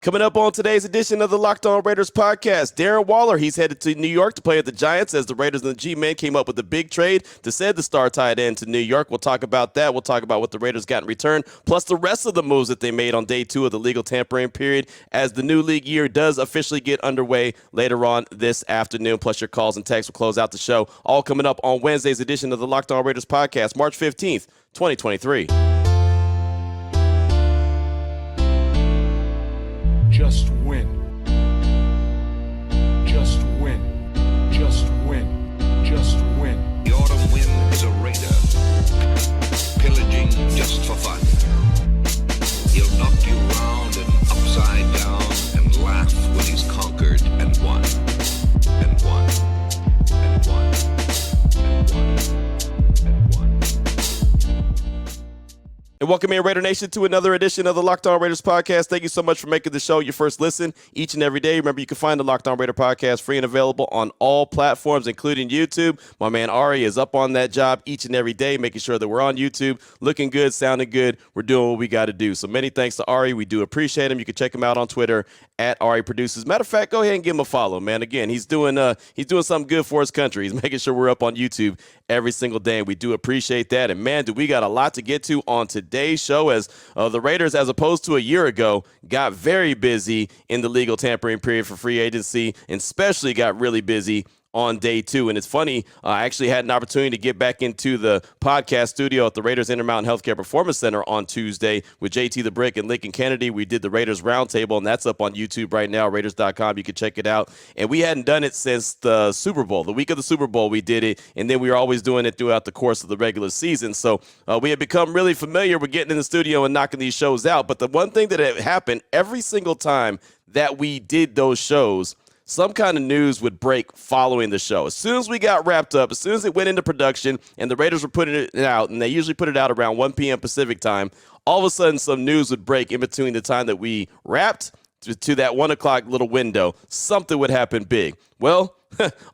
Coming up on today's edition of the Locked On Raiders podcast, Darren Waller, he's headed to New York to play with the Giants as the Raiders and the G-Men came up with a big trade to send the star tight end to New York. We'll talk about that. We'll talk about what the Raiders got in return, plus the rest of the moves that they made on day 2 of the legal tampering period as the new league year does officially get underway later on this afternoon. Plus your calls and texts will close out the show. All coming up on Wednesday's edition of the Locked On Raiders podcast, March 15th, 2023. Just win. Just win. Just win. Just win. The autumn wind is a raider, pillaging just for fun. He'll knock you round and upside down and laugh when he's conquered and won. And won. And won. And won. And won. And welcome in, Raider Nation, to another edition of the Locked On Raiders podcast. Thank you so much for making the show your first listen each and every day. Remember, you can find the Locked On Raider podcast free and available on all platforms, including YouTube. My man Ari is up on that job each and every day, making sure that we're on YouTube, looking good, sounding good. We're doing what we got to do. So many thanks to Ari. We do appreciate him. You can check him out on Twitter at Ari Produces. Matter of fact, go ahead and give him a follow, man. Again, he's doing something good for his country. He's making sure we're up on YouTube every single day, and we do appreciate that. And, man, do we got a lot to get to on today's show as the Raiders, as opposed to a year ago, got very busy in the legal tampering period for free agency, and especially got really busy on day 2. And it's funny, I actually had an opportunity to get back into the podcast studio at the Raiders Intermountain Healthcare Performance Center on Tuesday with JT the Brick and Lincoln Kennedy. We did the Raiders Roundtable, and that's up on YouTube right now, Raiders.com. You can check it out. And we hadn't done it since the Super Bowl. The week of the Super Bowl, we did it, and then we were always doing it throughout the course of the regular season. So we had become really familiar with getting in the studio and knocking these shows out. But the one thing that had happened every single time that we did those shows, some kind of news would break following the show. As soon as we got wrapped up, as soon as it went into production and the Raiders were putting it out, and they usually put it out around 1 p.m. Pacific time, all of a sudden some news would break in between the time that we wrapped to that 1 o'clock little window. Something would happen big. Well,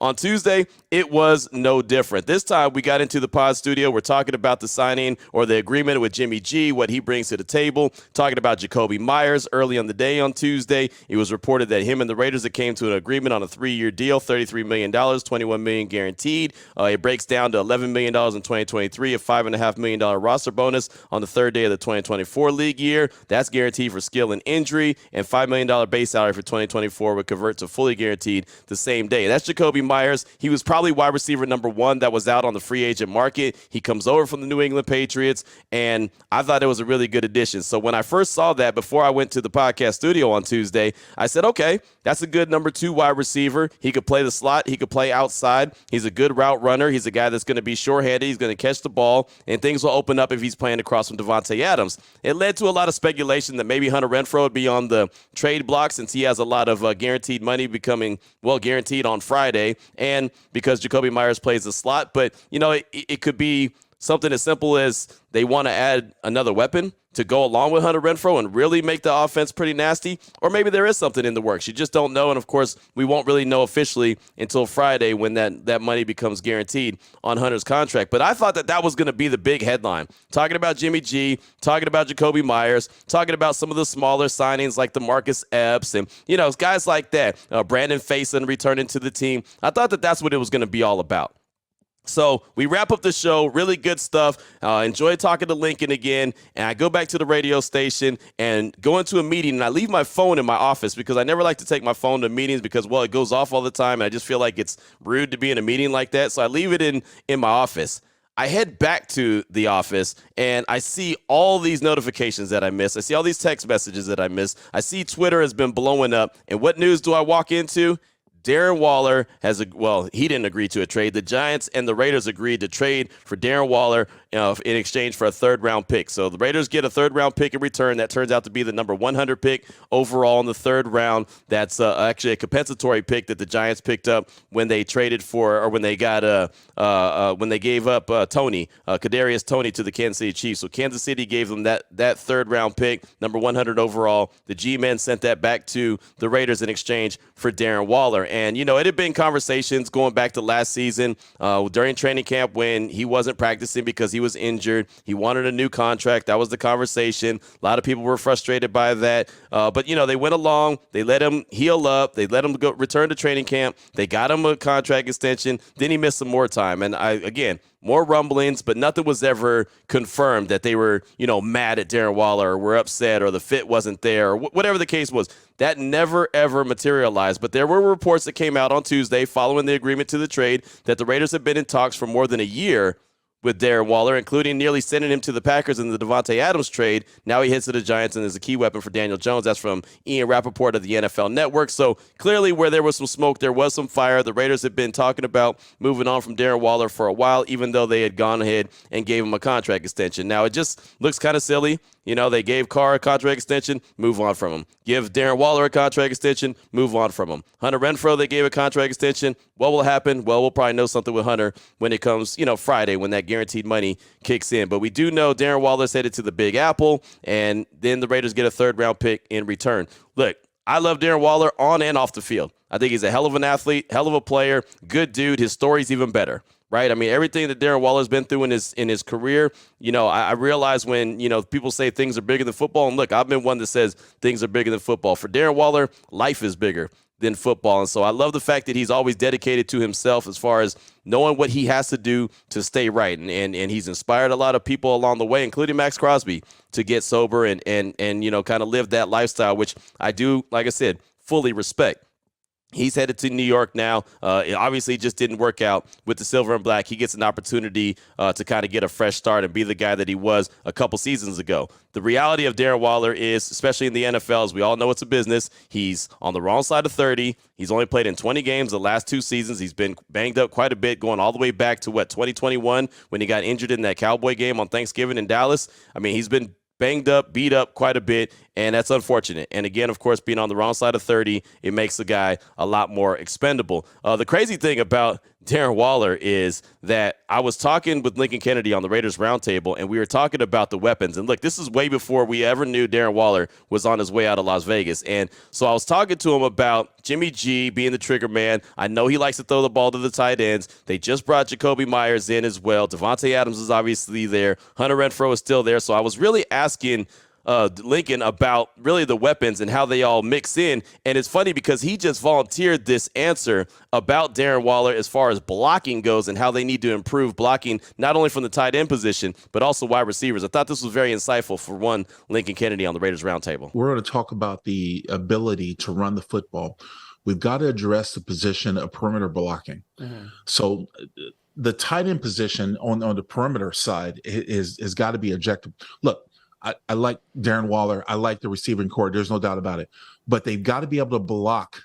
on Tuesday, it was no different. This time, we got into the pod studio. We're talking about the signing or the agreement with Jimmy G, what he brings to the table, talking about Jakobi Meyers early on the day on Tuesday. It was reported that him and the Raiders had came to an agreement on a 3-year deal, $33 million, $21 million guaranteed. It breaks down to $11 million in 2023, a $5.5 million roster bonus on the third day of the 2024 league year. That's guaranteed for skill and injury, and $5 million base salary for 2024 would convert to fully guaranteed the same day. That's Jakobi Meyers. He was probably wide receiver number 1 that was out on the free agent market. He comes over from the New England Patriots, and I thought it was a really good addition. So when I first saw that before I went to the podcast studio on Tuesday, I said, okay, that's a good number 2 wide receiver. He could play the slot. He could play outside. He's a good route runner. He's a guy that's going to be sure-handed. He's going to catch the ball, and things will open up if he's playing across from Devontae Adams. It led to a lot of speculation that maybe Hunter Renfrow would be on the trade block since he has a lot of guaranteed money becoming, guaranteed on Friday, and because Jakobi Meyers plays the slot. But, it could be something as simple as they want to add another weapon to go along with Hunter Renfrow and really make the offense pretty nasty. Or maybe there is something in the works. You just don't know. And, of course, we won't really know officially until Friday when that money becomes guaranteed on Hunter's contract. But I thought that was going to be the big headline. Talking about Jimmy G, talking about Jakobi Meyers, talking about some of the smaller signings like the Marcus Epps and, guys like that. Brandon Faison returning to the team. I thought that's what it was going to be all about. So we wrap up the show. Really good stuff. Enjoy talking to Lincoln again. And I go back to the radio station and go into a meeting. And I leave my phone in my office because I never like to take my phone to meetings because, it goes off all the time. And I just feel like it's rude to be in a meeting like that. So I leave it in my office. I head back to the office, and I see all these notifications that I missed. I see all these text messages that I missed. I see Twitter has been blowing up. And what news do I walk into? Darren Waller he didn't agree to a trade. The Giants and the Raiders agreed to trade for Darren Waller in exchange for a third-round pick. So the Raiders get a third-round pick in return. That turns out to be the number 100 pick overall in the third round. That's actually a compensatory pick that the Giants picked up when they traded for, or when they got when they gave up Kadarius Toney to the Kansas City Chiefs. So Kansas City gave them that third-round pick, number 100 overall. The G-Men sent that back to the Raiders in exchange for Darren Waller. And, it had been conversations going back to last season during training camp when he wasn't practicing because he was was injured. He wanted a new contract. That was the conversation. A lot of people were frustrated by that. But, they went along. They let him heal up. They let him go return to training camp. They got him a contract extension. Then he missed some more time. And, more rumblings, but nothing was ever confirmed that they were, mad at Darren Waller or were upset or the fit wasn't there or whatever the case was. That never, ever materialized. But there were reports that came out on Tuesday following the agreement to the trade that the Raiders have been in talks for more than a year with Darren Waller, including nearly sending him to the Packers in the Devontae Adams trade. Now he heads to the Giants and is a key weapon for Daniel Jones. That's from Ian Rappaport of the NFL Network. So clearly where there was some smoke, there was some fire. The Raiders have been talking about moving on from Darren Waller for a while, even though they had gone ahead and gave him a contract extension. Now it just looks kind of silly. They gave Carr a contract extension, move on from him. Give Darren Waller a contract extension, move on from him. Hunter Renfrow, they gave a contract extension. What will happen? Well, we'll probably know something with Hunter when it comes, Friday when that guaranteed money kicks in. But we do know Darren Waller's headed to the Big Apple, and then the Raiders get a third-round pick in return. Look, I love Darren Waller on and off the field. I think he's a hell of an athlete, hell of a player, good dude. His story's even better. Right. I mean, everything that Darren Waller's been through in his career, I realize when, people say things are bigger than football. And look, I've been one that says things are bigger than football. For Darren Waller, life is bigger than football. And so I love the fact that he's always dedicated to himself as far as knowing what he has to do to stay right. And he's inspired a lot of people along the way, including Max Crosby, to get sober and kind of live that lifestyle, which I do, like I said, fully respect. He's headed to New York now. It obviously just didn't work out with the silver and black. He gets an opportunity to kind of get a fresh start and be the guy that he was a couple seasons ago. The reality of Darren Waller is, especially in the NFL, as we all know it's a business, he's on the wrong side of 30. He's only played in 20 games the last 2 seasons. He's been banged up quite a bit, going all the way back to, 2021 when he got injured in that Cowboy game on Thanksgiving in Dallas. I mean, he's been banged up, beat up quite a bit, and that's unfortunate. And again, of course, being on the wrong side of 30, it makes the guy a lot more expendable. The crazy thing about Darren Waller is that I was talking with Lincoln Kennedy on the Raiders Roundtable, and we were talking about the weapons. And look, this is way before we ever knew Darren Waller was on his way out of Las Vegas. And so I was talking to him about Jimmy G being the trigger man. I know he likes to throw the ball to the tight ends. They just brought Jacoby Myers in as well. Devontae Adams is obviously there. Hunter Renfrow is still there. So I was really asking Lincoln about really the weapons and how they all mix in. And it's funny because he just volunteered this answer about Darren Waller as far as blocking goes and how they need to improve blocking, not only from the tight end position, but also wide receivers. I thought this was very insightful for one Lincoln Kennedy on the Raiders Roundtable. We're going to talk about the ability to run the football. We've got to address the position of perimeter blocking. Mm-hmm. So the tight end position on the perimeter side is got to be objective. Look, I like Darren Waller. I like the receiving core. There's no doubt about it. But they've got to be able to block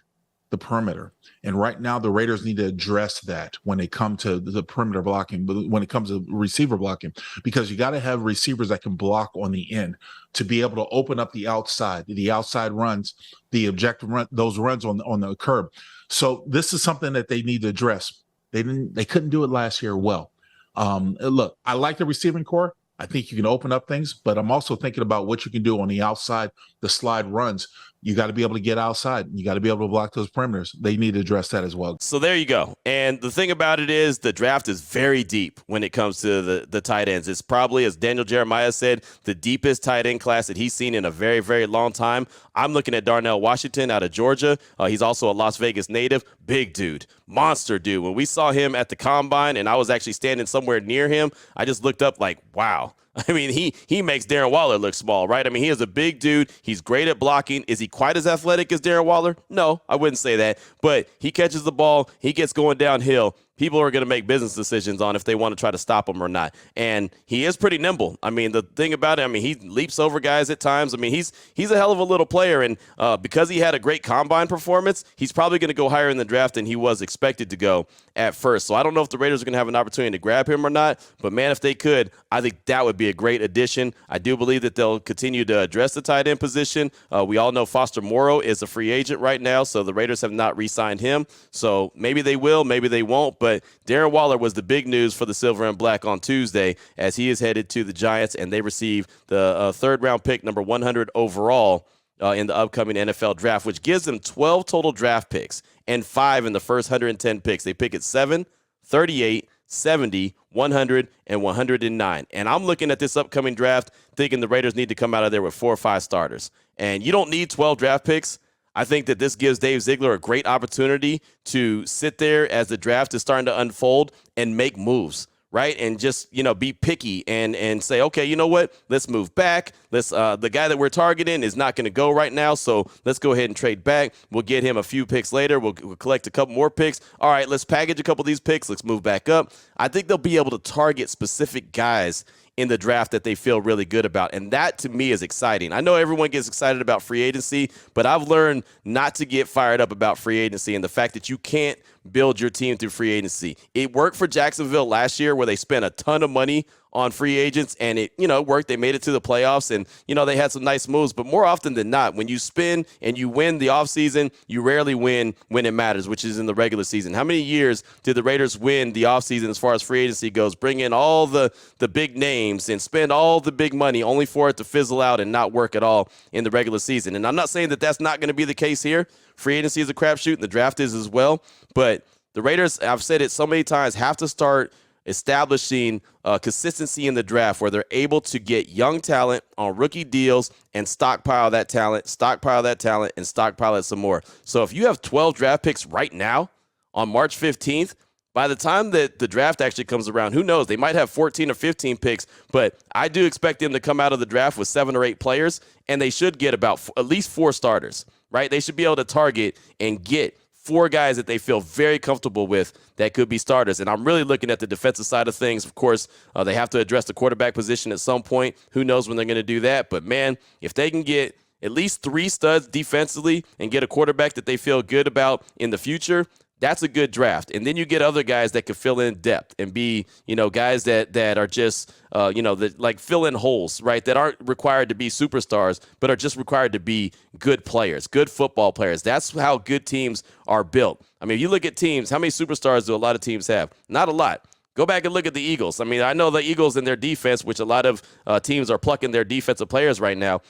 the perimeter. And right now, the Raiders need to address that when they come to the perimeter blocking, when it comes to receiver blocking, because you got to have receivers that can block on the end to be able to open up the outside runs, the objective run, those runs on the curb. So this is something that they need to address. They couldn't do it last year well. Look, I like the receiving core. I think you can open up things, but I'm also thinking about what you can do on the outside, the slide runs. You got to be able to get outside. You got to be able to block those perimeters. They need to address that as well. So there you go. And the thing about it is the draft is very deep when it comes to the tight ends. It's probably, as Daniel Jeremiah said, the deepest tight end class that he's seen in a very, very long time. I'm looking at Darnell Washington out of Georgia. He's also a Las Vegas native. Big dude. Monster dude. When we saw him at the Combine and I was actually standing somewhere near him, I just looked up like, wow. I mean, he makes Darren Waller look small, right? I mean, he is a big dude. He's great at blocking. Is he quite as athletic as Darren Waller? No, I wouldn't say that. But he catches the ball. He gets going downhill. People are going to make business decisions on if they want to try to stop him or not. And he is pretty nimble. I mean, the thing about it, I mean, he leaps over guys at times. I mean, he's a hell of a little player. And because he had a great combine performance, he's probably going to go higher in the draft than he was expected to go at first. So I don't know if the Raiders are going to have an opportunity to grab him or not. But, man, if they could, I think that would be a great addition. I do believe that they'll continue to address the tight end position. We all know Foster Morrow is a free agent right now, so the Raiders have not re-signed him. So maybe they will, maybe they won't. But Darren Waller was the big news for the Silver and Black on Tuesday as he is headed to the Giants, and they receive the third-round pick, number 100 overall in the upcoming NFL draft, which gives them 12 total draft picks and 5 in the first 110 picks. They pick at 7, 38, 70, 100, and 109. And I'm looking at this upcoming draft thinking the Raiders need to come out of there with 4 or 5 starters. And you don't need 12 draft picks. I think that this gives Dave Ziegler a great opportunity to sit there as the draft is starting to unfold and make moves, right? And just, be picky and say, okay, you know what? Let's move back. The guy that we're targeting is not going to go right now, so let's go ahead and trade back. We'll get him a few picks later. We'll collect a couple more picks. All right, let's package a couple of these picks. Let's move back up. I think they'll be able to target specific guys in the draft that they feel really good about. And that, to me, is exciting. I know everyone gets excited about free agency, but I've learned not to get fired up about free agency and the fact that you can't build your team through free agency. It worked for Jacksonville last year where they spent a ton of money on free agents, and it worked. They made it to the playoffs, and they had some nice moves. But more often than not, when you spin and you win the offseason, you rarely win when it matters, which is in the regular season. How many years did the Raiders win the offseason as far as free agency goes? Bring in all the big names and spend all the big money only for it to fizzle out and not work at all in the regular season. And I'm not saying that that's not going to be the case here. Free agency is a crapshoot, and the draft is as well. But the Raiders, I've said it so many times, have to start establishing consistency in the draft where they're able to get young talent on rookie deals and stockpile that talent, and stockpile it some more. So if you have 12 draft picks right now on March 15th, by the time that the draft actually comes around, who knows? They might have 14 or 15 picks, but I do expect them to come out of the draft with 7 or 8 players, and they should get about at least 4 starters, right? They should be able to target and get 4 guys that they feel very comfortable with that could be starters. And I'm really looking at the defensive side of things. Of course, they have to address the quarterback position at some point. Who knows when they're going to do that? But, man, if they can get at least 3 studs defensively and get a quarterback that they feel good about in the future, that's a good draft. And then you get other guys that can fill in depth and be, guys that are just, that like fill in holes, right? That aren't required to be superstars, but are just required to be good players, good football players. That's how good teams are built. I mean, if you look at teams, how many superstars do a lot of teams have? Not a lot. Go back and look at the Eagles. I mean, I know the Eagles and their defense, which a lot of teams are plucking their defensive players right now,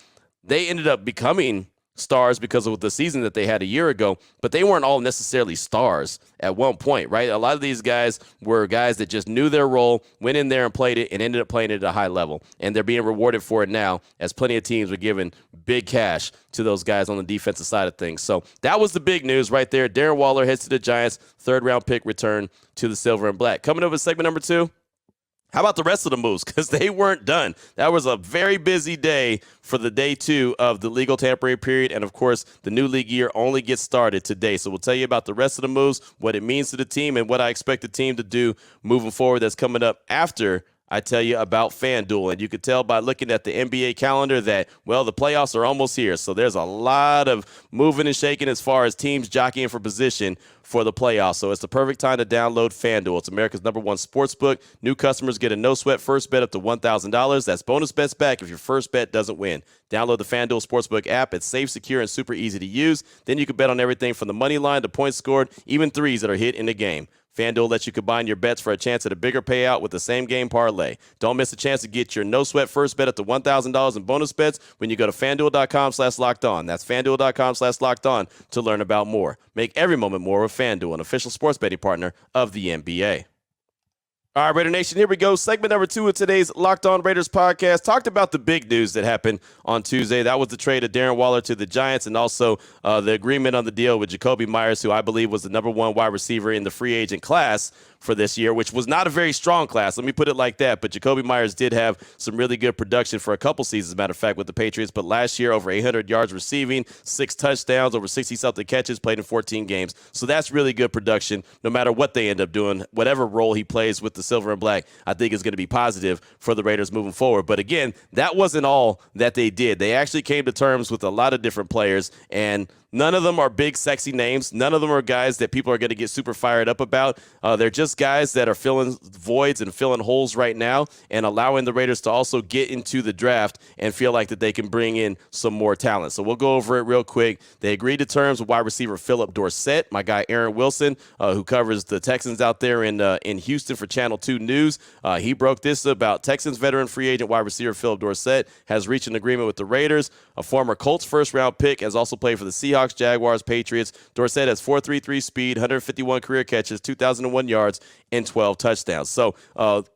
they ended up becoming stars because of the season that they had a year ago, but they weren't all necessarily stars at one point, right? A lot of these guys were guys that just knew their role, went in there and played it, and ended up playing it at a high level. And they're being rewarded for it now, as plenty of teams were giving big cash to those guys on the defensive side of things. So that was the big news right there. Darren Waller heads to the Giants, 3rd-round pick return to the Silver and Black. Coming up in segment number 2, how about the rest of the moves? Because they weren't done. That was a very busy day for the day 2 of the legal tampering period. And, of course, the new league year only gets started today. So we'll tell you about the rest of the moves, what it means to the team, and what I expect the team to do moving forward that's coming up after I tell you about FanDuel. And you could tell by looking at the NBA calendar that, well, the playoffs are almost here. So there's a lot of moving and shaking as far as teams jockeying for position for the playoffs. So it's the perfect time to download FanDuel. It's America's #1 sportsbook. New customers get a no-sweat first bet up to $1,000. That's bonus bets back if your first bet doesn't win. Download the FanDuel Sportsbook app. It's safe, secure, and super easy to use. Then you can bet on everything from the money line to points scored, even threes that are hit in the game. FanDuel lets you combine your bets for a chance at a bigger payout with the same game parlay. Don't miss a chance to get your no-sweat first bet up to $1,000 in bonus bets when you go to FanDuel.com/lockedon. That's FanDuel.com/lockedon to learn about more. Make every moment more with FanDuel, an official sports betting partner of the NBA. All right, Raider Nation, here we go. Segment number 2 of today's Locked On Raiders podcast. Talked about the big news that happened on Tuesday. That was the trade of Darren Waller to the Giants and also the agreement on the deal with Jacoby Myers, who I believe was the #1 wide receiver in the free agent class for this year, which was not a very strong class. Let me put it like that. But Jacoby Myers did have some really good production for a couple seasons, as a matter of fact, with the Patriots. But last year, over 800 yards receiving, 6 touchdowns, over 60-something catches, played in 14 games. So that's really good production, no matter what they end up doing. Whatever role he plays with the Silver and Black, I think is going to be positive for the Raiders moving forward. But again, that wasn't all that they did. They actually came to terms with a lot of different players, and none of them are big, sexy names. None of them are guys that people are going to get super fired up about. They're just guys that are filling voids and filling holes right now and allowing the Raiders to also get into the draft and feel like that they can bring in some more talent. So we'll go over it real quick. They agreed to terms with wide receiver Phillip Dorsett, my guy Aaron Wilson, who covers the Texans out there in Houston for Channel 2 News. He broke this about Texans veteran free agent wide receiver Phillip Dorsett has reached an agreement with the Raiders. A former Colts first-round pick has also played for the Seahawks, Jaguars, Patriots. Dorsett has 4.33 speed, 151 career catches, 2,001 yards, and 12 touchdowns. So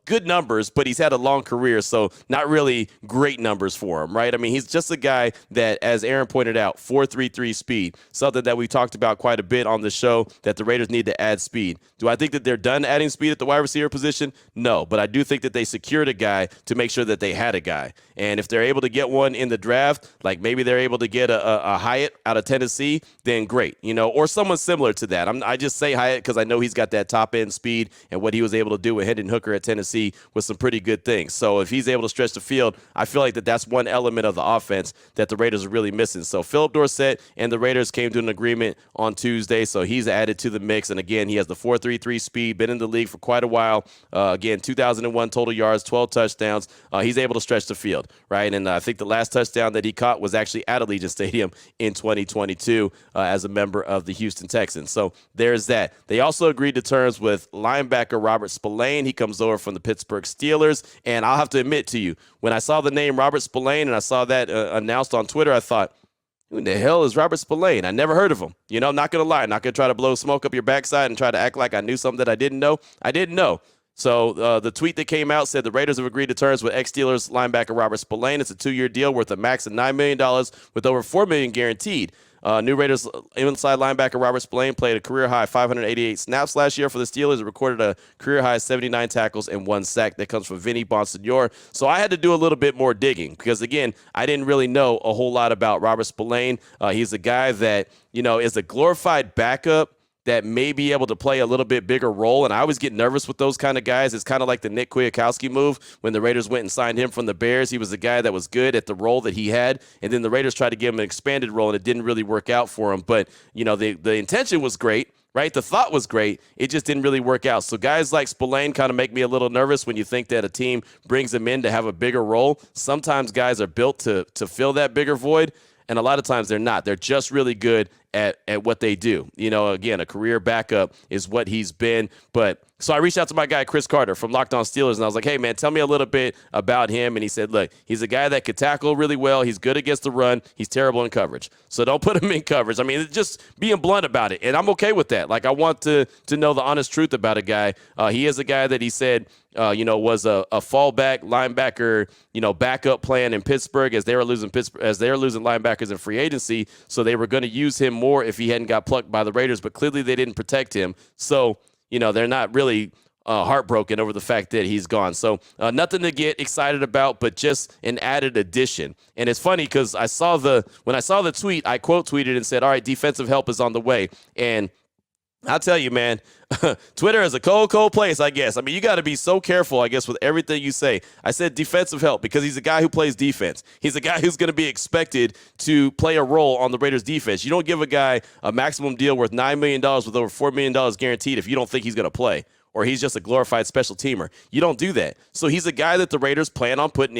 good numbers, but he's had a long career, so not really great numbers for him, right? I mean, he's just a guy that, as Aaron pointed out, 4.33 speed, something that we talked about quite a bit on the show, that the Raiders need to add speed. Do I think that they're done adding speed at the wide receiver position? No, but I do think that they secured a guy to make sure that they had a guy. And if they're able to get one in the draft, like maybe they're able to get a Hyatt out of Tennessee, then great, or someone similar to that. I just say Hyatt because I know he's got that top-end speed, and what he was able to do with Hendon Hooker at Tennessee was some pretty good things. So if he's able to stretch the field, I feel like that's one element of the offense that the Raiders are really missing. So Philip Dorsett and the Raiders came to an agreement on Tuesday, so he's added to the mix. And again, he has the 4.33 speed, been in the league for quite a while. Again, 2001 total yards, 12 touchdowns. He's able to stretch the field, right? And I think the last touchdown that he caught was actually at Allegiant Stadium in 2022 as a member of the Houston Texans. So there's that. They also agreed to terms with linebacker Robert Spillane. He comes over from the Pittsburgh Steelers. And I'll have to admit to you, when I saw the name Robert Spillane and I saw that announced on Twitter, I thought, who in the hell is Robert Spillane? I never heard of him. I'm not going to lie. I'm not going to try to blow smoke up your backside and try to act like I knew something that I didn't know. I didn't know. So the tweet that came out said the Raiders have agreed to terms with ex-Steelers linebacker Robert Spillane. It's a 2-year deal worth a max of $9 million with over $4 million guaranteed. New Raiders inside linebacker Robert Spillane played a career-high 588 snaps last year for the Steelers. It recorded a career-high 79 tackles and 1 sack. That comes from Vinny Bonsignore. So I had to do a little bit more digging because, again, I didn't really know a whole lot about Robert Spillane. He's a guy that, is a glorified backup that may be able to play a little bit bigger role. And I always get nervous with those kind of guys. It's kind of like the Nick Kwiatkowski move when the Raiders went and signed him from the Bears. He was a guy that was good at the role that he had. And then the Raiders tried to give him an expanded role, and it didn't really work out for him. But, the intention was great, right? The thought was great. It just didn't really work out. So guys like Spillane kind of make me a little nervous when you think that a team brings him in to have a bigger role. Sometimes guys are built to fill that bigger void, and a lot of times they're not. They're just really good at what they do. Again, a career backup is what he's been. But so I reached out to my guy, Chris Carter from Locked On Steelers, and I was like, hey, man, tell me a little bit about him. And he said, look, he's a guy that could tackle really well. He's good against the run. He's terrible in coverage. So don't put him in coverage. I mean, it's just being blunt about it. And I'm okay with that. Like, I want to know the honest truth about a guy. He is a guy that he said, was a fallback linebacker, backup plan in Pittsburgh as they were losing linebackers in free agency. So they were going to use him more if he hadn't got plucked by the Raiders, but clearly they didn't protect him. So, they're not really heartbroken over the fact that he's gone. So nothing to get excited about, but just an added addition. And it's funny because when I saw the tweet, I quote tweeted and said, all right, defensive help is on the way. And I'll tell you, man, Twitter is a cold, cold place, I guess. I mean, you got to be so careful, I guess, with everything you say. I said defensive help because he's a guy who plays defense. He's a guy who's going to be expected to play a role on the Raiders' defense. You don't give a guy a maximum deal worth $9 million with over $4 million guaranteed if you don't think he's going to play, or he's just a glorified special teamer. You don't do that. So he's a guy that the Raiders plan on plugging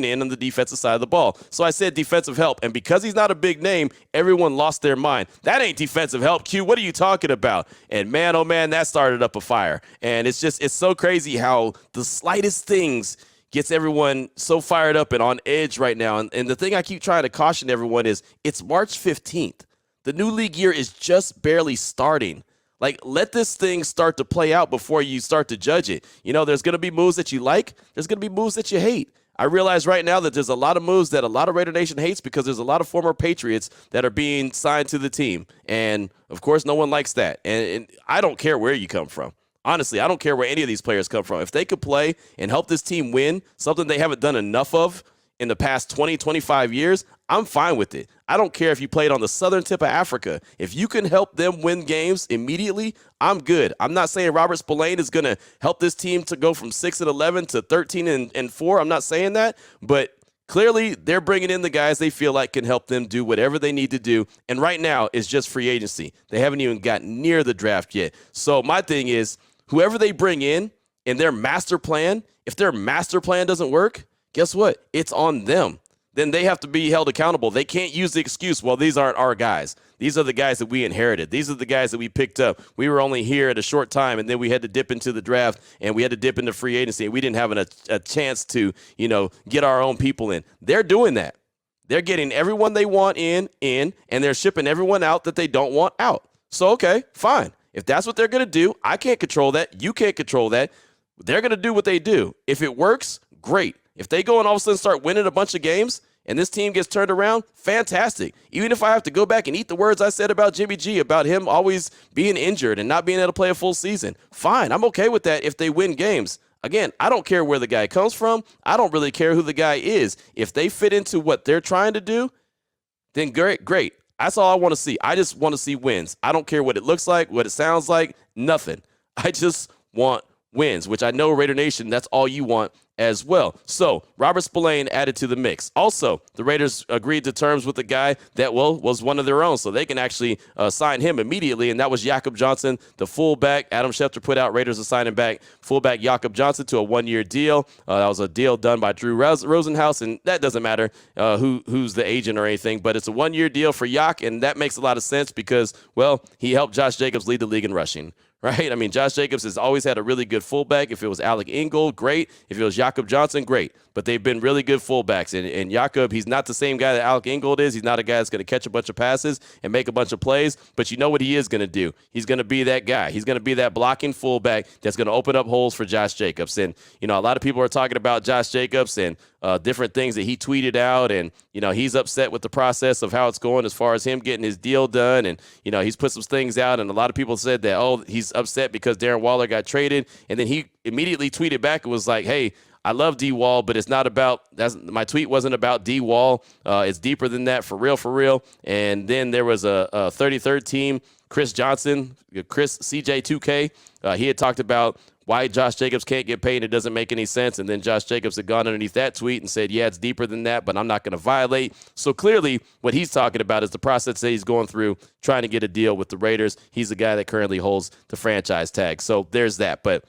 in on the defensive side of the ball. So I said defensive help, and because he's not a big name, everyone lost their mind. That ain't defensive help, Q. What are you talking about? And man, oh man, that started up a fire. And it's so crazy how the slightest things gets everyone so fired up and on edge right now. And the thing I keep trying to caution everyone is it's March 15th. The new league year is just barely starting. Like, let this thing start to play out before you start to judge it. There's going to be moves that you like. There's going to be moves that you hate. I realize right now that there's a lot of moves that a lot of Raider Nation hates because there's a lot of former Patriots that are being signed to the team. And, of course, no one likes that. And I don't care where you come from. Honestly, I don't care where any of these players come from. If they could play and help this team win, something they haven't done enough of in the past 20, 25 years, I'm fine with it. I don't care if you played on the southern tip of Africa. If you can help them win games immediately, I'm good. I'm not saying Robert Spillane is going to help this team to go from 6-11 to 13-4. I'm not saying that, but clearly they're bringing in the guys they feel like can help them do whatever they need to do. And right now it's just free agency. They haven't even gotten near the draft yet. So my thing is, whoever they bring in their master plan, if their master plan doesn't work, guess what? It's on them. Then they have to be held accountable. They can't use the excuse, well, these aren't our guys. These are the guys that we inherited. These are the guys that we picked up. We were only here at a short time, and then we had to dip into the draft, and we had to dip into free agency, and we didn't have a chance to, get our own people in. They're doing that. They're getting everyone they want in, and they're shipping everyone out that they don't want out. So, okay, fine. If that's what they're going to do, I can't control that. You can't control that. They're going to do what they do. If it works, great. If they go and all of a sudden start winning a bunch of games and this team gets turned around, fantastic. Even if I have to go back and eat the words I said about Jimmy G, about him always being injured and not being able to play a full season, fine. I'm okay with that if they win games. Again, I don't care where the guy comes from. I don't really care who the guy is. If they fit into what they're trying to do, then great. That's all I want to see. I just want to see wins. I don't care what it looks like, what it sounds like, nothing. I just want wins, which I know, Raider Nation, that's all you want as well. So Robert Spillane added to the mix. Also, the Raiders agreed to terms with the guy that, was one of their own, so they can actually sign him immediately, and that was Jakob Johnson, the fullback. Adam Schefter put out Raiders are signing back fullback Jakob Johnson to a one-year deal. That was a deal done by Drew Rosenhaus, and that doesn't matter who's the agent or anything, but it's a one-year deal for Yak, and that makes a lot of sense because, he helped Josh Jacobs lead the league in rushing. Right? I mean, Josh Jacobs has always had a really good fullback. If it was Alec Ingold, great. If it was Jakob Johnson, great. But they've been really good fullbacks. And Jakob, he's not the same guy that Alec Ingold is. He's not a guy that's going to catch a bunch of passes and make a bunch of plays. But you know what he is going to do? He's going to be that guy. He's going to be that blocking fullback that's going to open up holes for Josh Jacobs. And, a lot of people are talking about Josh Jacobs and different things that he tweeted out. And, he's upset with the process of how it's going as far as him getting his deal done. And, he's put some things out. And a lot of people said that, he's upset because Darren Waller got traded. And then he immediately tweeted back and was like, hey, I love D-Wall, but it's not about – my tweet wasn't about D-Wall. It's deeper than that, for real. And then there was a 33rd team, Chris Johnson, Chris CJ2K. He had talked about why Josh Jacobs can't get paid. It doesn't make any sense. And then Josh Jacobs had gone underneath that tweet and said, yeah, it's deeper than that, but I'm not going to violate. So clearly what he's talking about is the process that he's going through trying to get a deal with the Raiders. He's the guy that currently holds the franchise tag. So there's that. But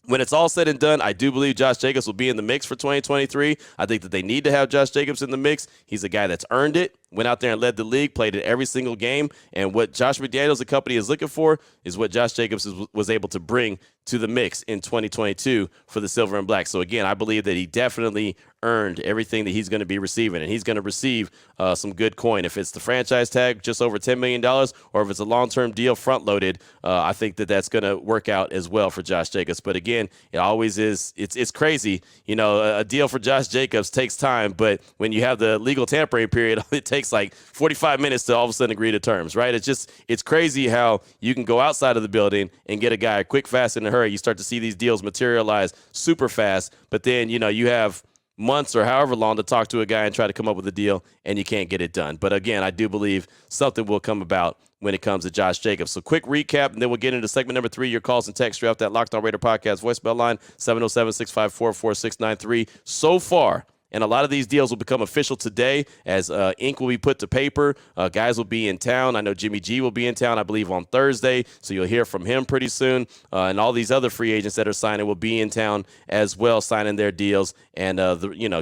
when it's all said and done, I do believe Josh Jacobs will be in the mix for 2023. I think that they need to have Josh Jacobs in the mix. He's a guy that's earned it, went out there and led the league, played in every single game. And what Josh McDaniels, the company, is looking for is what Josh Jacobs was able to bring to the mix in 2022 for the Silver and Black. So, again, I believe that he definitely earned everything that he's going to be receiving, and he's going to receive some good coin. If it's the franchise tag, just over $10 million, or if it's a long-term deal front-loaded, I think that that's going to work out as well for Josh Jacobs. But, again, it always is. It's crazy. A deal for Josh Jacobs takes time, but when you have the legal tampering period, it takes like 45 minutes to all of a sudden agree to terms, right? It's crazy how you can go outside of the building and get a guy quick, fast, in a hurry. You start to see these deals materialize super fast, but then, you have months or however long to talk to a guy and try to come up with a deal, and you can't get it done. But again, I do believe something will come about when it comes to Josh Jacobs. So quick recap, and then we'll get into segment number 3. Your calls and texts off that Locked On Raider podcast voicemail line, 707-654-4693. So far, and a lot of these deals will become official today as ink will be put to paper. Guys will be in town. I know Jimmy G will be in town, I believe, on Thursday, so you'll hear from him pretty soon. And all these other free agents that are signing will be in town as well, signing their deals, and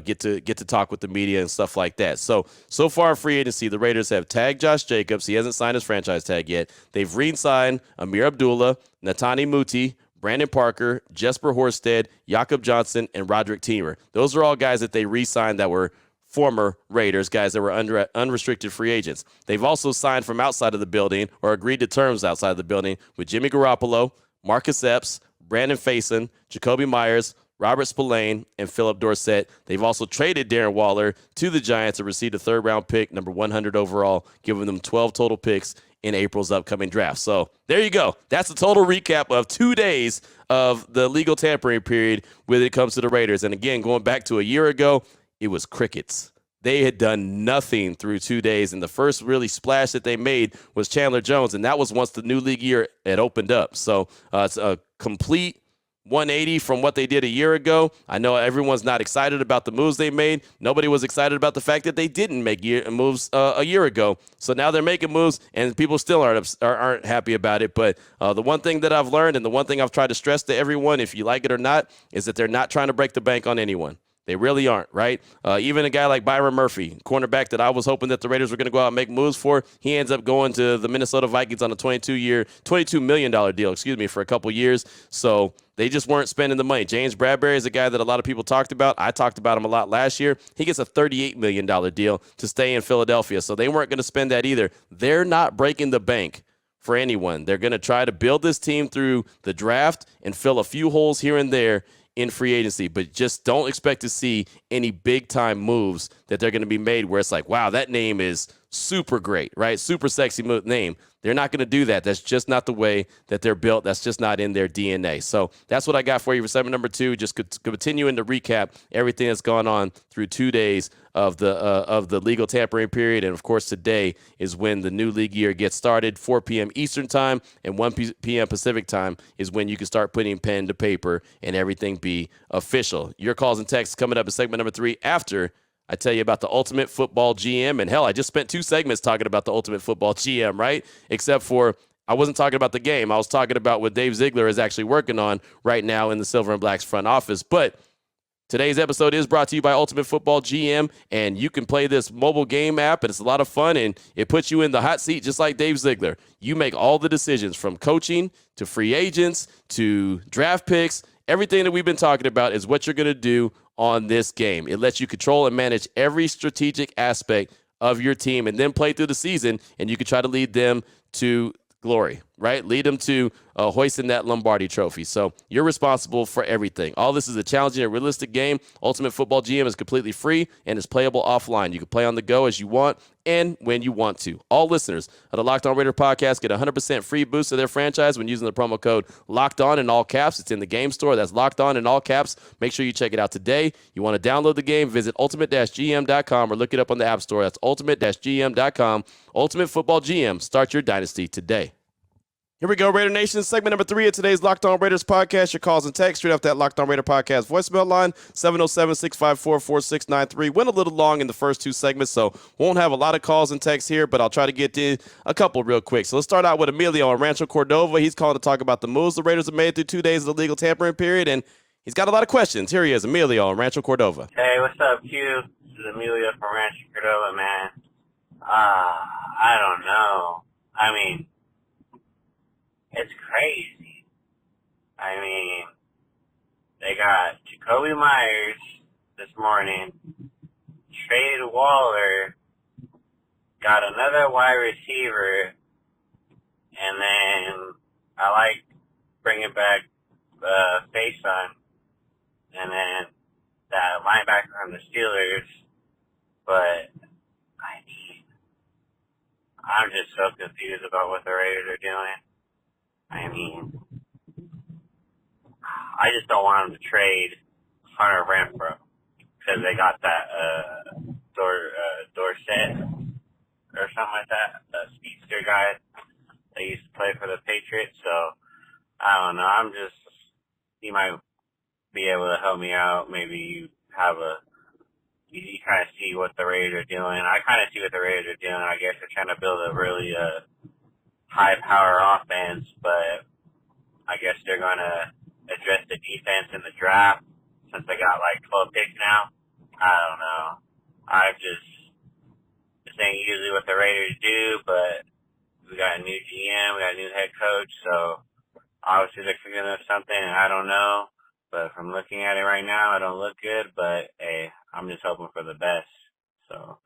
get to talk with the media and stuff like that. So far, free agency, the Raiders have tagged Josh Jacobs. He hasn't signed his franchise tag yet. They've re-signed Amir Abdullah, Netani Muti, Brandon Parker, Jesper Horsted, Jakob Johnson, and Roderick Teamer. Those are all guys that they re-signed that were former Raiders, guys that were unrestricted free agents. They've also signed from outside of the building or agreed to terms outside of the building with Jimmy Garoppolo, Marcus Epps, Brandon Faison, Jacoby Myers, Robert Spillane, and Philip Dorsett. They've also traded Darren Waller to the Giants and received a third-round pick, number 100 overall, giving them 12 total picks in April's upcoming draft. So there you go. That's a total recap of 2 days of the legal tampering period when it comes to the Raiders. And again, going back to a year ago, it was crickets. They had done nothing through 2 days, and the first really splash that they made was Chandler Jones, and that was once the new league year had opened up. So it's a complete 180 from what they did a year ago. I know everyone's not excited about the moves they made. Nobody was excited about the fact that they didn't make moves a year ago. So now they're making moves, and people still aren't happy about it. But the one thing that I've learned, and the one thing I've tried to stress to everyone, if you like it or not, is that they're not trying to break the bank on anyone. They really aren't, right? Even a guy like Byron Murphy, cornerback that I was hoping that the Raiders were going to go out and make moves for, he ends up going to the Minnesota Vikings on a $22 million deal, for a couple years. So they just weren't spending the money. James Bradbury is a guy that a lot of people talked about. I talked about him a lot last year. He gets a $38 million deal to stay in Philadelphia. So they weren't going to spend that either. They're not breaking the bank for anyone. They're going to try to build this team through the draft and fill a few holes here and there in free agency, but just don't expect to see any big-time moves that they're going to be made where it's like, wow, that name is super great, right? Super sexy name. They're not going to do that. That's just not the way that they're built. That's just not in their DNA. So that's what I got for you for segment number 2. Just continuing to recap everything that's gone on through 2 days of the legal tampering period. And, of course, today is when the new league year gets started. 4 p.m. Eastern time and 1 p.m. Pacific time is when you can start putting pen to paper and everything be official. Your calls and texts coming up in segment number 3 after I tell you about the Ultimate Football GM. And hell, I just spent 2 segments talking about the Ultimate Football GM, right? Except for I wasn't talking about the game. I was talking about what Dave Ziegler is actually working on right now in the Silver and Black's front office. But today's episode is brought to you by Ultimate Football GM, and you can play this mobile game app, and it's a lot of fun, and it puts you in the hot seat just like Dave Ziegler. You make all the decisions from coaching to free agents to draft picks. Everything that we've been talking about is what you're going to do on this game. It lets you control and manage every strategic aspect of your team and then play through the season, and you can try to lead them to glory, right? Lead them to hoisting that Lombardi trophy. So you're responsible for everything. All this is a challenging and realistic game. Ultimate Football GM is completely free and is playable offline. You can play on the go as you want and when you want to. All listeners of the Locked On Raider podcast get 100% free boost of their franchise when using the promo code Locked On in all caps. It's in the game store. That's Locked On in all caps. Make sure you check it out today. You want to download the game, visit ultimate-gm.com or look it up on the App Store. That's ultimate-gm.com. Ultimate Football GM. Start your dynasty today. Here we go, Raider Nation. Segment number 3 of today's Locked On Raiders podcast. Your calls and text straight off that Locked On Raider podcast voicemail line, 707-654-4693. Went a little long in the first 2 segments, so won't have a lot of calls and texts here, but I'll try to get to a couple real quick. So let's start out with Emilio on Rancho Cordova. He's calling to talk about the moves the Raiders have made through 2 days of the legal tampering period, and he's got a lot of questions. Here he is, Emilio on Rancho Cordova. Hey, what's up, Q? This is Emilio from Rancho Cordova, man. I don't know. I mean, it's crazy. I mean, they got Jacoby Myers this morning, traded Waller, got another wide receiver, and then I like bringing back Faison, and then that linebacker from the Steelers. But, I mean, I'm just so confused about what the Raiders are doing. I mean, I just don't want them to trade Hunter Renfrow because they got that Dorsett or something like that, the speedster guy that used to play for the Patriots. So I don't know. You might be able to help me out. Maybe you kind of see what the Raiders are doing. I kind of see what the Raiders are doing. I guess they're trying to build a really high-power offense, but I guess they're going to address the defense in the draft since they got like 12 picks now. I don't know. This ain't usually what the Raiders do, but we got a new GM, we got a new head coach, so obviously they're figuring out something, I don't know. But from looking at it right now, it don't look good, but hey, I'm just hoping for the best. So,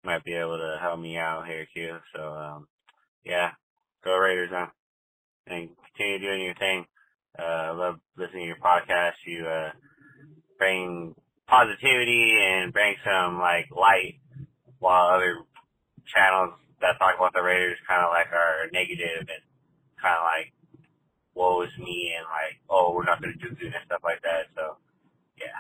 might be able to help me out here, Q. So, yeah, go Raiders, man. And continue doing your thing. I love listening to your podcast. You bring positivity and bring some like light, while other channels that talk about the Raiders kind of like are negative and kind of like woe is me and like, oh, we're not going to do good and stuff like that. So yeah,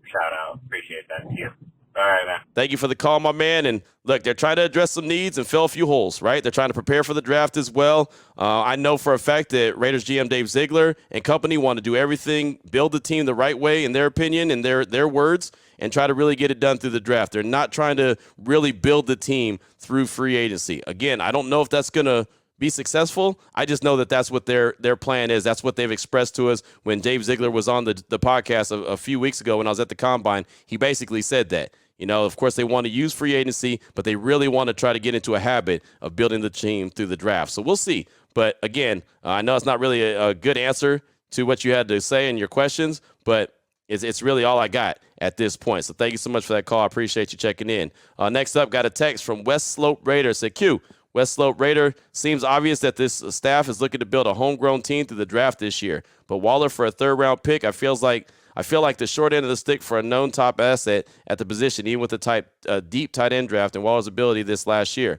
shout out, appreciate that. See you. All right, man. Thank you for the call, my man. And look, they're trying to address some needs and fill a few holes, right? They're trying to prepare for the draft as well. I know for a fact that Raiders GM Dave Ziegler and company want to do everything, build the team the right way, in their opinion, in their words, and try to really get it done through the draft. They're not trying to really build the team through free agency. Again, I don't know if that's going to be successful. I just know that that's what their plan is. That's what they've expressed to us. When Dave Ziegler was on the podcast a few weeks ago when I was at the Combine, he basically said that. You know, of course, they want to use free agency, but they really want to try to get into a habit of building the team through the draft. So we'll see. But again, I know it's not really a good answer to what you had to say in your questions, but it's really all I got at this point. So thank you so much for that call. I appreciate you checking in. Next up, got a text from West Slope Raider. Said, Q, West Slope Raider, seems obvious that this staff is looking to build a homegrown team through the draft this year. But Waller for a third-round pick, I feel like the short end of the stick for a known top asset at the position, even with a deep tight end draft and Waller's ability this last year.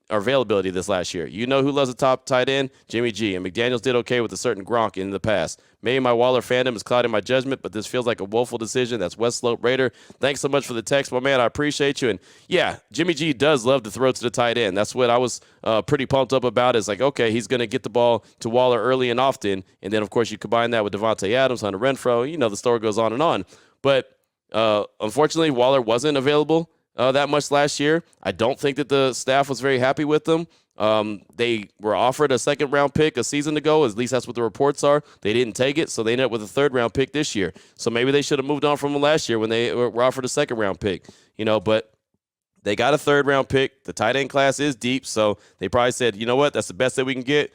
Availability this last year. You know who loves a top tight end? Jimmy G. And McDaniels did okay with a certain Gronk in the past. Maybe my Waller fandom is clouding my judgment, but this feels like a woeful decision. That's West Slope Raider. Thanks so much for the text, my man. I appreciate you. And yeah, Jimmy G does love to throw to the tight end. That's what I was pretty pumped up about. Is like, okay, he's going to get the ball to Waller early and often. And then, of course, you combine that with Devontae Adams, Hunter Renfrow. You know, the story goes on and on. But unfortunately, Waller wasn't available that much last year. I don't think that the staff was very happy with them. They were offered a second-round pick a season ago. At least that's what the reports are. They didn't take it, so they ended up with a third-round pick this year. So maybe they should have moved on from them last year when they were offered a second-round pick. You know, but they got a third-round pick. The tight end class is deep, so they probably said, you know what, that's the best that we can get.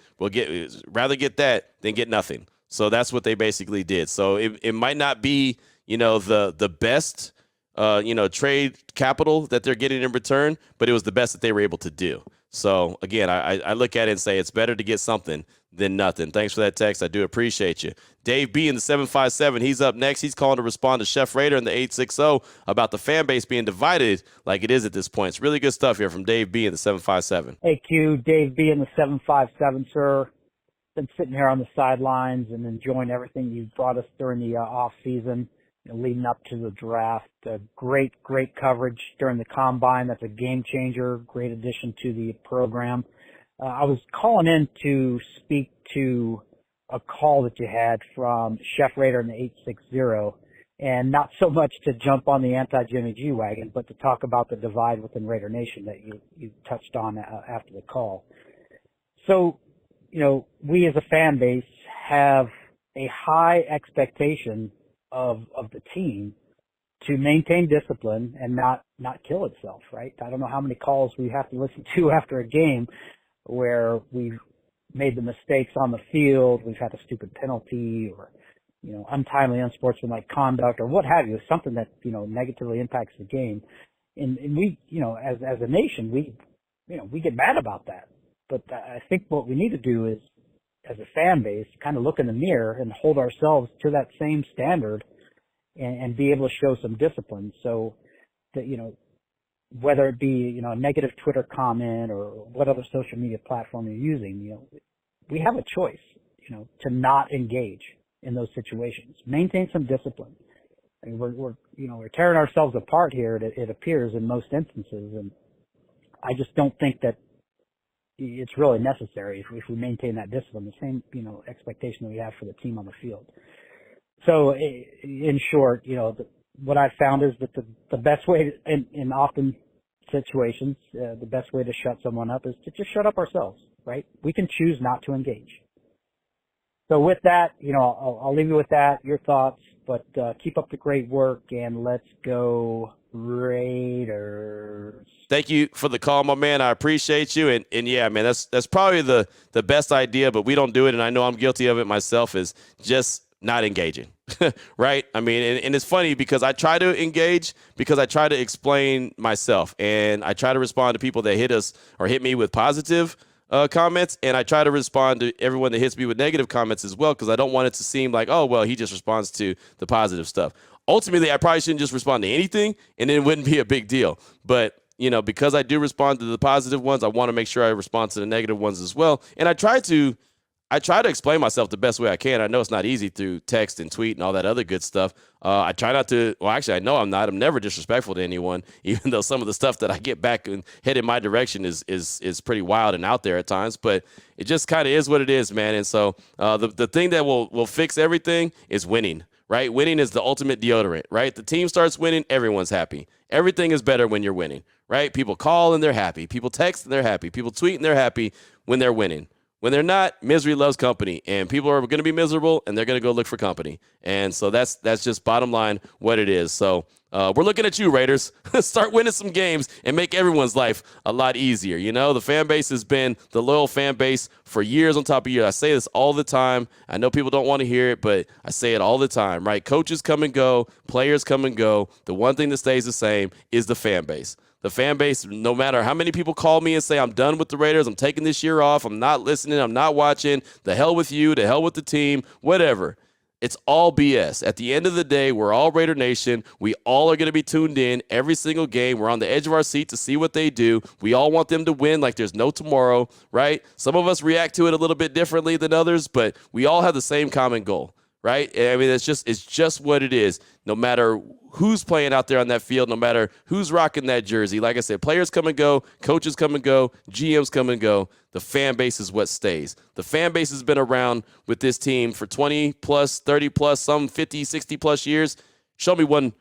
Rather get that than get nothing. So that's what they basically did. So it might not be, you know, the best trade capital that they're getting in return, but it was the best that they were able to do. So, again, I look at it and say it's better to get something than nothing. Thanks for that text. I do appreciate you. Dave B in the 757, he's up next. He's calling to respond to Chef Raider in the 860 about the fan base being divided like it is at this point. It's really good stuff here from Dave B in the 757. Hey, Q, Dave B in the 757, sir. Been sitting here on the sidelines and enjoying everything you brought us during the off season, leading up to the draft. Great coverage during the combine. That's a game changer. Great addition to the program. I was calling in to speak to a call that you had from Chef Raider in the 860, and not so much to jump on the anti-Jimmy G wagon, but to talk about the divide within Raider Nation that you touched on after the call. So, you know, we as a fan base have a high expectation of the team to maintain discipline and not kill itself, right? I don't know how many calls we have to listen to after a game where we've made the mistakes on the field, we've had a stupid penalty or, you know, untimely, unsportsmanlike conduct or what have you, something that, you know, negatively impacts the game. And we, you know, as a nation, we get mad about that. But I think what we need to do is, as a fan base, kind of look in the mirror and hold ourselves to that same standard and be able to show some discipline. So that, you know, whether it be, you know, a negative Twitter comment or what other social media platform you're using, you know, we have a choice, you know, to not engage in those situations. Maintain some discipline. I mean, we're tearing ourselves apart here, it appears, in most instances. And I just don't think that it's really necessary if we maintain that discipline, the same, you know, expectation that we have for the team on the field. So in short, you know, what I've found is that the best way in often situations, the best way to shut someone up is to just shut up ourselves, right? We can choose not to engage. So with that, you know, I'll leave you with that, your thoughts, but keep up the great work and let's go Raiders. Thank you for the call, my man. I appreciate you. And yeah, man, that's probably the best idea, but we don't do it. And I know I'm guilty of it myself, is just not engaging, right? I mean, and it's funny because I try to engage because I try to explain myself and I try to respond to people that hit us or hit me with positive comments, and I try to respond to everyone that hits me with negative comments as well, because I don't want it to seem like, oh, well, he just responds to the positive stuff. Ultimately, I probably shouldn't just respond to anything, and it wouldn't be a big deal. But, you know, because I do respond to the positive ones, I want to make sure I respond to the negative ones as well. And I try to explain myself the best way I can. I know it's not easy through text and tweet and all that other good stuff. I try not to – well, actually, I know I'm not. I'm never disrespectful to anyone, even though some of the stuff that I get back and head in my direction is pretty wild and out there at times. But it just kind of is what it is, man. And so the thing that will fix everything is winning, right? Winning is the ultimate deodorant, right? The team starts winning, everyone's happy. Everything is better when you're winning, right? People call and they're happy. People text and they're happy. People tweet and they're happy when they're winning. When they're not, misery loves company, and people are going to be miserable, and they're going to go look for company. And so that's just bottom line what it is. So we're looking at you, Raiders. Start winning some games and make everyone's life a lot easier. You know, the fan base has been the loyal fan base for years on top of years. I say this all the time. I know people don't want to hear it, but I say it all the time, right? Coaches come and go. Players come and go. The one thing that stays the same is the fan base. The fan base, no matter how many people call me and say, I'm done with the Raiders, I'm taking this year off, I'm not listening, I'm not watching, the hell with you, the hell with the team, whatever. It's all BS. At the end of the day, we're all Raider Nation. We all are going to be tuned in every single game. We're on the edge of our seat to see what they do. We all want them to win like there's no tomorrow, right? Some of us react to it a little bit differently than others, but we all have the same common goal, right? I mean, it's just what it is. No matter who's playing out there on that field, no matter who's rocking that jersey. Like I said, players come and go, coaches come and go, GMs come and go. The fan base is what stays. The fan base has been around with this team for 20 plus, 30 plus, some 50, 60 plus years. Show me one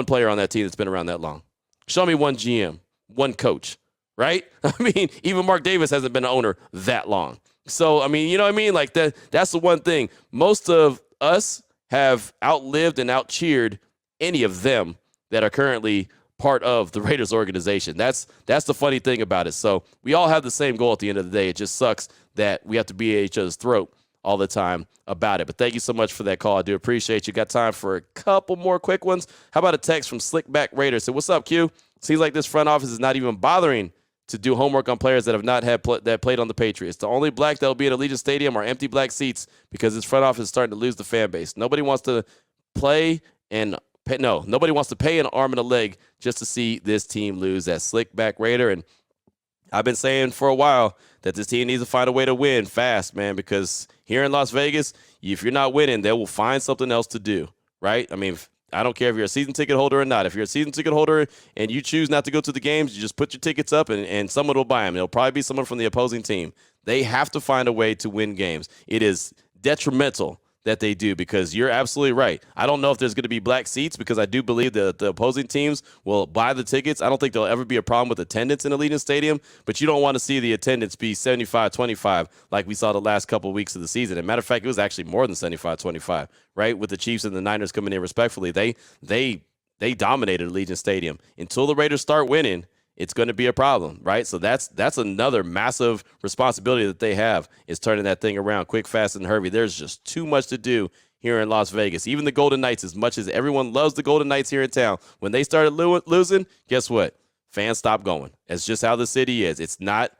player on that team that's been around that long. Show me one GM, one coach, right? I mean, even Mark Davis hasn't been an owner that long. So, I mean, you know what I mean? Like that's the one thing. Most of us have outlived and out-cheered any of them that are currently part of the Raiders organization. That's the funny thing about it. So we all have the same goal at the end of the day. It just sucks that we have to be at each other's throat all the time about it. But thank you so much for that call. I do appreciate you. Got time for a couple more quick ones. How about a text from Slickback Raiders? So what's up, Q? Seems like this front office is not even bothering to do homework on players that have not had that played on the Patriots. The only black that will be at Allegiant Stadium are empty black seats because this front office is starting to lose the fan base. Nobody wants to nobody wants to pay an arm and a leg just to see this team lose. That Slickback Raider. And I've been saying for a while that this team needs to find a way to win fast, man, because here in Las Vegas, if you're not winning, they will find something else to do, right? I mean, I don't care if you're a season ticket holder or not. If you're a season ticket holder and you choose not to go to the games, you just put your tickets up and someone will buy them. It'll probably be someone from the opposing team. They have to find a way to win games. It is detrimental that they do, because you're absolutely right. I don't know if there's going to be black seats, because I do believe that the opposing teams will buy the tickets. I don't think there'll ever be a problem with attendance in Allegiant Stadium, but you don't want to see the attendance be 75-25 like we saw the last couple of weeks of the season. As a matter of fact, it was actually more than 75-25, right? With the Chiefs and the Niners coming in respectfully. They dominated Allegiant Stadium. Until the Raiders start winning, it's going to be a problem, right? So that's another massive responsibility that they have, is turning that thing around quick, fast, and hurry. There's just too much to do here in Las Vegas. Even the Golden Knights, as much as everyone loves the Golden Knights here in town, when they started losing, guess what? Fans stopped going. That's just how the city is. It's not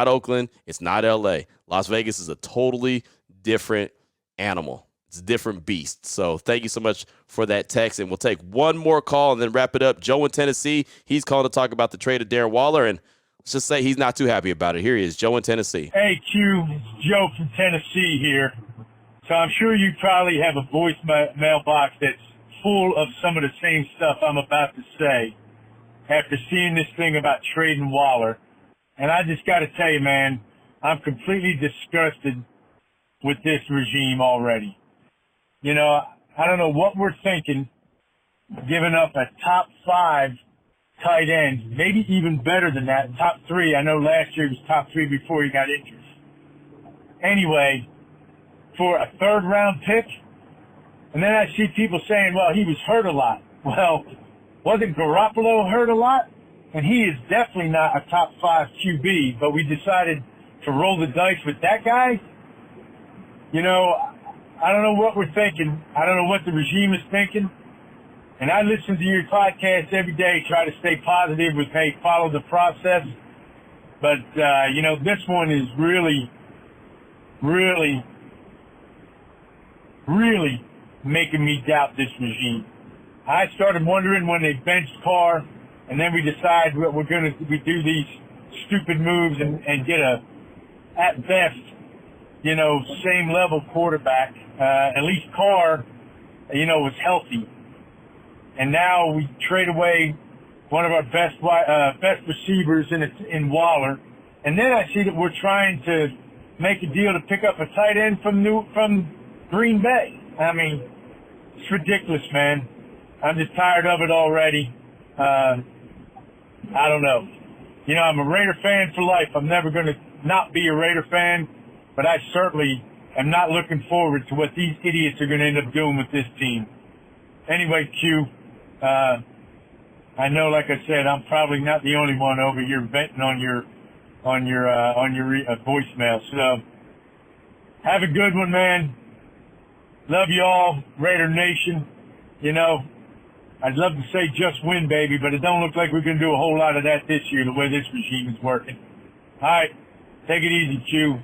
Oakland. It's not L.A. Las Vegas is a totally different animal. It's a different beast. So thank you so much for that text. And we'll take one more call and then wrap it up. Joe in Tennessee, he's calling to talk about the trade of Darren Waller. And let's just say he's not too happy about it. Here he is, Joe in Tennessee. Hey, Q, it's Joe from Tennessee here. So I'm sure you probably have a voice mailbox that's full of some of the same stuff I'm about to say after seeing this thing about trading Waller. And I just got to tell you, man, I'm completely disgusted with this regime already. You know, I don't know what we're thinking, giving up a top 5 tight end, maybe even better than that, top 3. I know last year he was top 3 before he got injured. Anyway, for a 3rd round pick, and then I see people saying, well, he was hurt a lot. Well, wasn't Garoppolo hurt a lot? And he is definitely not a top 5 QB, but we decided to roll the dice with that guy. You know, I don't know what we're thinking. I don't know what the regime is thinking. And I listen to your podcast every day, try to stay positive with, hey, follow the process. But, you know, this one is really, really, really making me doubt this regime. I started wondering when they benched Carr, and then we decide we do these stupid moves and get a, at best, you know, same level quarterback. At least Carr, you know, was healthy. And now we trade away one of our best receivers in Waller. And then I see that we're trying to make a deal to pick up a tight end from Green Bay. I mean, it's ridiculous, man. I'm just tired of it already. I don't know. You know, I'm a Raider fan for life. I'm never going to not be a Raider fan, but I certainly am not looking forward to what these idiots are going to end up doing with this team. Anyway, Q, I know, like I said, I'm probably not the only one over here venting on your voicemail. So have a good one, man. Love you all, Raider Nation. You know, I'd love to say just win, baby, but it don't look like we're going to do a whole lot of that this year, the way this regime is working. All right, take it easy, Q.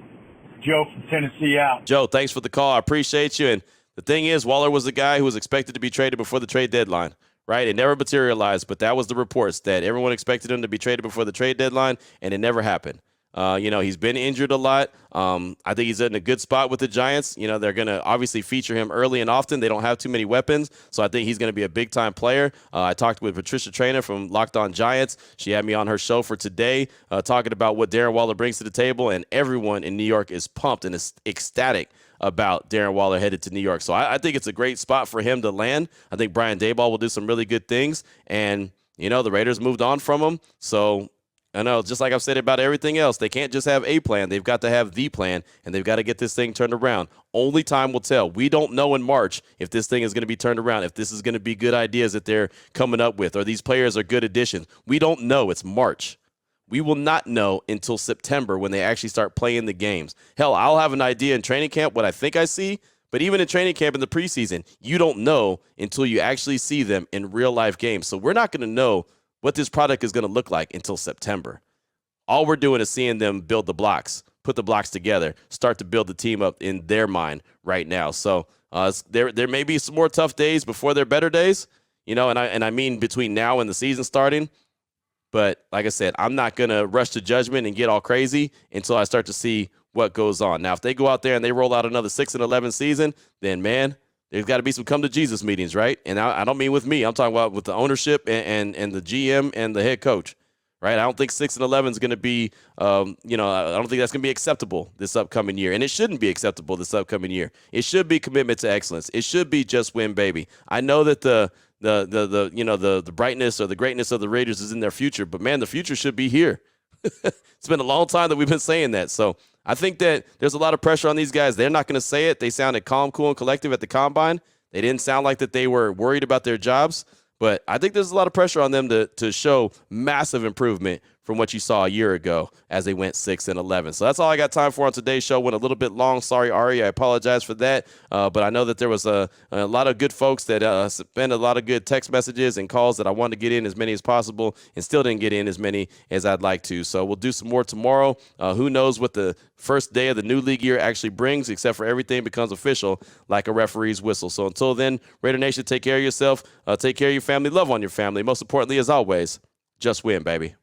Joe from Tennessee out. Joe, thanks for the call. I appreciate you. And the thing is, Waller was the guy who was expected to be traded before the trade deadline, right? It never materialized, but that was the reports that everyone expected him to be traded before the trade deadline, and it never happened. He's been injured a lot. I think he's in a good spot with the Giants. They're going to obviously feature him early and often. They don't have too many weapons, so I think he's going to be a big-time player. I talked with Patricia Traynor from Locked On Giants. She had me on her show for today talking about what Darren Waller brings to the table, and everyone in New York is pumped and is ecstatic about Darren Waller headed to New York. So I think it's a great spot for him to land. I think Brian Daboll will do some really good things, and, the Raiders moved on from him, so I know, just like I've said about everything else, they can't just have a plan. They've got to have the plan, and they've got to get this thing turned around. Only time will tell. We don't know in March if this thing is going to be turned around, if this is going to be good ideas that they're coming up with, or these players are good additions. We don't know. It's March. We will not know until September when they actually start playing the games. Hell, I'll have an idea in training camp what I think I see, but even in training camp in the preseason, you don't know until you actually see them in real-life games. So we're not going to know what this product is going to look like until September. All we're doing is seeing them build the blocks, put the blocks together, start to build the team up in their mind right now. So there may be some more tough days before their better days, and I mean between now and the season starting. But like I said, I'm not going to rush to judgment and get all crazy until I start to see what goes on. Now, if they go out there and they roll out another 6-11 season, then, man, there's got to be some come to Jesus meetings, right? And I don't mean with me. I'm talking about with the ownership and the GM and the head coach, right? I don't think 6-11 is going to be, I don't think that's going to be acceptable this upcoming year. And it shouldn't be acceptable this upcoming year. It should be commitment to excellence. It should be just win, baby. I know that the brightness or the greatness of the Raiders is in their future, but man, the future should be here. It's been a long time that we've been saying that. So I think that there's a lot of pressure on these guys. They're not going to say it. They sounded calm, cool, and collective at the combine. They didn't sound like that they were worried about their jobs. But I think there's a lot of pressure on them to show massive improvement from what you saw a year ago as they went 6-11. So that's all I got time for on today's show. Went a little bit long. Sorry, Ari. I apologize for that. But I know that there was a lot of good folks that sent a lot of good text messages and calls that I wanted to get in as many as possible and still didn't get in as many as I'd like to. So we'll do some more tomorrow. Who knows what the first day of the new league year actually brings, except for everything becomes official like a referee's whistle. So until then, Raider Nation, take care of yourself. Take care of your family. Love on your family. Most importantly, as always, just win, baby.